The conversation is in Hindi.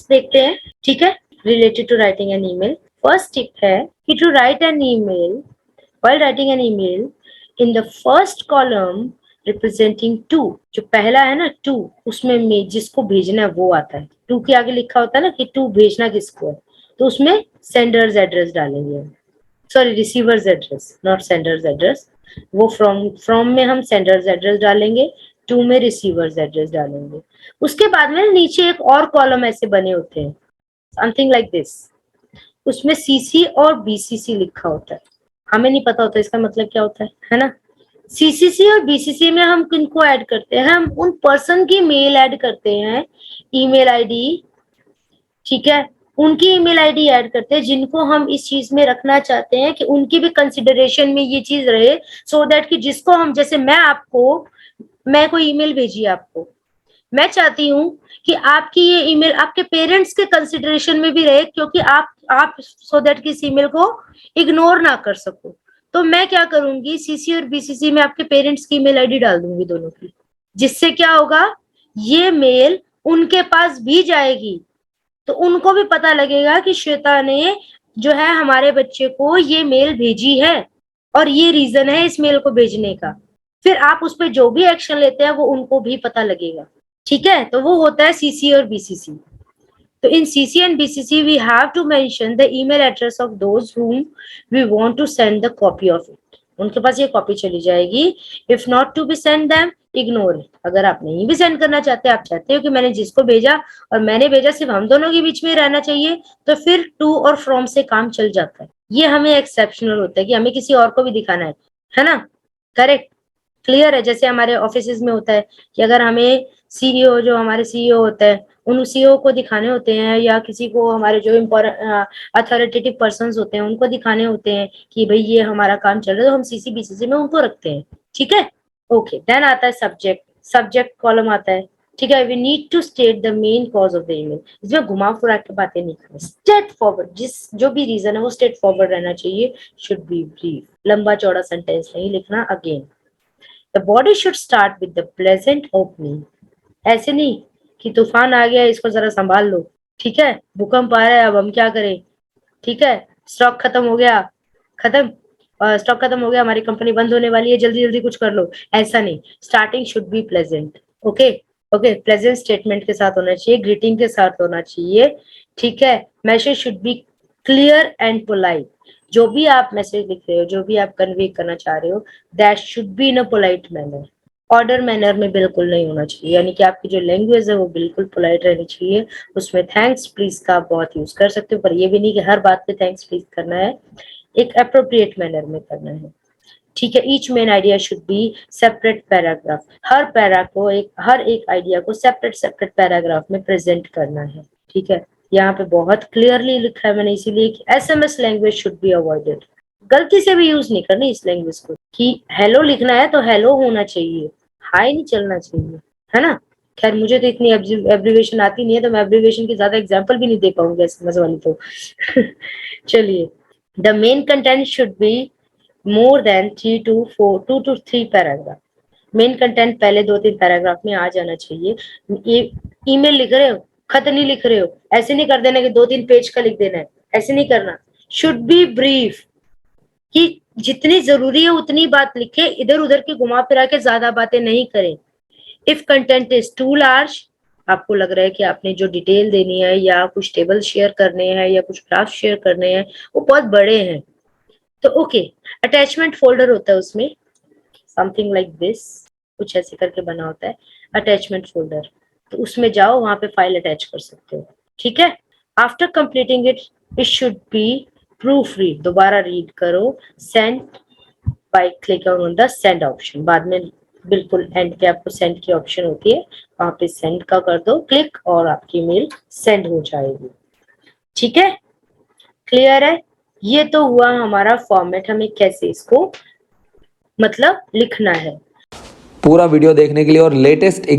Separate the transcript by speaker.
Speaker 1: देखते हैं, ठीक है, related to writing an email. First tip है कि to write an email, while writing an email, in the first column representing to, जो पहला है ना टू, उसमें में जिसको भेजना है वो आता है। टू के आगे लिखा होता है ना कि टू भेजना किसको है, तो उसमें सेंडर्स एड्रेस डालेंगे, sorry receiver's address, not sender's address. वो फ्रॉम में हम सेंडर्स एड्रेस डालेंगे, टू में रिसीवर्स एड्रेस डालेंगे। उसके बाद में नीचे एक और कॉलम ऐसे बने होते हैं, समथिंग लाइक दिस, उसमें सीसी और बीसीसी लिखा होता है। हमें नहीं पता होता इसका मतलब क्या होता है ना। सीसीसी और बीसीसी में हम किनको ऐड करते हैं, हम उन पर्सन की मेल ऐड करते हैं, ईमेल आईडी, ठीक है, उनकी ईमेल आईडी ऐड करते हैं जिनको हम इस चीज में रखना चाहते हैं कि उनकी भी कंसिडरेशन में ये चीज रहे, सो दैट कि जिसको हम, जैसे मैं कोई ईमेल भेजी आपको, मैं चाहती हूँ कि आपकी ये ईमेल आपके पेरेंट्स के कंसिडरेशन में भी रहे, क्योंकि आप सो दैट कि इस ईमेल को इग्नोर ना कर सको। तो मैं क्या करूंगी, सीसी और बीसीसी में आपके पेरेंट्स की ईमेल आईडी डाल दूंगी दोनों की, जिससे क्या होगा, ये मेल उनके पास भी जाएगी, तो उनको भी पता लगेगा कि श्वेता ने जो है हमारे बच्चे को ये मेल भेजी है और ये रीजन है इस मेल को भेजने का। फिर आप उस पर जो भी एक्शन लेते हैं वो उनको भी पता लगेगा, ठीक है। तो वो होता है सीसी और बीसीसी। तो in CC and BCC we have to mention the email address of those whom we want to send the copy of it। उनके पास ये कॉपी चली जाएगी। If not to be send them, ignore it. अगर आप नहीं भी सेंड करना चाहते, आप चाहते हो कि मैंने जिसको भेजा और मैंने भेजा सिर्फ हम दोनों के बीच में रहना चाहिए, तो फिर टू और फ्रॉम से काम चल जाता है। ये हमें एक्सेप्शनल होता है कि हमें किसी और को भी दिखाना है ना, करेक्ट, क्लियर है। जैसे हमारे ऑफिस में होता है कि अगर हमें सीईओ, जो हमारे सीईओ होता है, उन सीईओ को दिखाने होते हैं, या किसी को हमारे जो अथॉरिटेटिव पर्संस होते हैं उनको दिखाने होते हैं कि भाई ये हमारा काम चल रहा है, तो हम सीसी बीसीसी में उनको रखते हैं, ठीक है। ओके, देन आता है सब्जेक्ट कॉलम आता है, ठीक है। We need to state the main cause of the email. इसमें घुमा फिरा के बातें नहीं करनी, स्ट्रेट फॉरवर्ड, जो भी रीजन है वो स्ट्रेट फॉरवर्ड रहना चाहिए। शुड बी ब्रीफ, लंबा चौड़ा सेंटेंस नहीं लिखना। Again, the body should start with the pleasant opening. ऐसे नहीं कि तूफान आ गया, इसको जरा संभाल लो, ठीक है, भूकंप आ रहा है, अब हम क्या करें, ठीक है, स्टॉक खत्म हो गया, हमारी कंपनी बंद होने वाली है, जल्दी जल्दी कुछ कर लो, ऐसा नहीं। Starting should be pleasant, okay, pleasant statement के साथ होना चाहिए, ग्रीटिंग के साथ होना चाहिए, ठीक है। Message should be clear and polite. जो भी आप मैसेज लिख रहे हो, जो भी आप कन्वे करना चाह रहे हो, that should be in a polite manner. Order manner में बिल्कुल नहीं होना चाहिए, यानी कि आपकी जो लैंग्वेज है वो बिल्कुल पोलाइट रहनी चाहिए। उसमें थैंक्स प्लीज का आप बहुत यूज कर सकते हो, पर ये भी नहीं कि हर बात पे थैंक्स प्लीज करना है, एक अप्रोप्रिएट मैनर में करना है, ठीक है। Each main idea should be separate paragraph. हर एक आइडिया को सेपरेट पैराग्राफ में प्रेजेंट करना है, ठीक है। यहाँ पे बहुत क्लियरली लिखा है मैंने, इसीलिए कि SMS language should be avoided. गलती से भी यूज नहीं करनी इस लैंग्वेज को, कि हेलो लिखना है तो हेलो होना चाहिए, हाई नहीं चलना चाहिए, है ना। खैर मुझे तो इतनी एब्रिविएशन आती नहीं है, तो मैं एब्रिविएशन की ज्यादा एग्जांपल भी नहीं दे पाऊंगी एसएमएस वाली तो चलिए, the main content should be more than 2 to 3 paragraph. Main content पहले 2-3 पैराग्राफ में आ जाना चाहिए। ईमेल लिख रहे हो, खत नहीं लिख रहे हो, ऐसे नहीं कर देना कि 2-3 पेज का लिख देना है, ऐसे नहीं करना। शुड बी ब्रीफ, कि जितनी जरूरी है उतनी बात लिखे, इधर उधर की घुमा फिरा के ज्यादा बातें नहीं करें। If content is too large, आपको लग रहा है कि आपने जो डिटेल देनी है या कुछ टेबल शेयर करने हैं या कुछ ग्राफ शेयर करने हैं वो बहुत बड़े हैं, तो ओके, अटैचमेंट फोल्डर होता है उसमें, समथिंग लाइक दिस, कुछ ऐसे करके बना होता है अटैचमेंट फोल्डर, तो उसमें जाओ, वहां पे फाइल अटैच कर सकते हो, ठीक है। After completing it should be proof read, दोबारा रीड करो, send by clicking on the send option. बाद में बिल्कुल एंड पे आपको सेंड की ऑप्शन होती है, वहां पे सेंड का कर दो क्लिक और आपकी मेल सेंड हो जाएगी, ठीक है, क्लियर है। ये तो हुआ हमारा फॉर्मेट, हमें कैसे इसको मतलब लिखना है।
Speaker 2: पूरा वीडियो देखने के लिए और लेटेस्ट